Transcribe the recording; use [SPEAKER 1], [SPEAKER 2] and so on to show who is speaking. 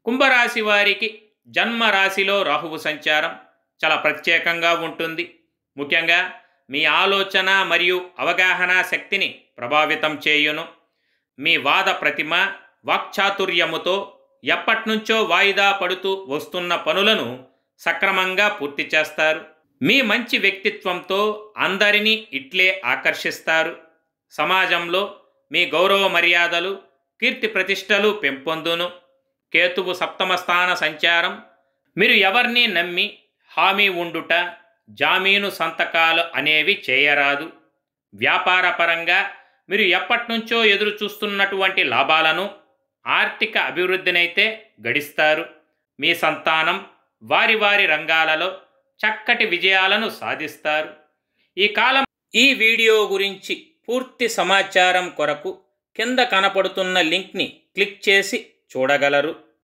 [SPEAKER 1] కుంభరాశి వారికి జన్మ రాశిలో రాహువు సంచారం చాలా ప్రత్యేకంగా ఉంటుంది. ముఖ్యంగా మీ ఆలోచన మరియు అవగాహన శక్తిని ప్రభావితం చేయును. మీ వాద ప్రతిమ, వాక్చాతుర్యముతో ఎప్పటినుంచో వాయిదా పడుతూ వస్తున్న పనులను సక్రమంగా పూర్తి చేస్తారు. మీ మంచి వ్యక్తిత్వంతో అందరినీ ఇట్లే ఆకర్షిస్తారు. సమాజంలో మీ గౌరవ మర్యాదలు, కీర్తి ప్రతిష్టలు పెంపొందును. కేతువు సప్తమ స్థాన సంచారం మీరు ఎవరిని నమ్మి హామీ ఉండుట, జామీను సంతకాలు అనేవి చేయరాదు. వ్యాపారపరంగా మీరు ఎప్పటినుంచో ఎదురు చూస్తున్నటువంటి లాభాలను, ఆర్థిక అభివృద్ధినైతే గడిస్తారు. మీ సంతానం వారి వారి రంగాలలో చక్కటి విజయాలను సాధిస్తారు. ఈ కాలం ఈ వీడియో గురించి పూర్తి సమాచారం కొరకు కింద కనపడుతున్న లింక్ని క్లిక్ చేసి చూడగలరు.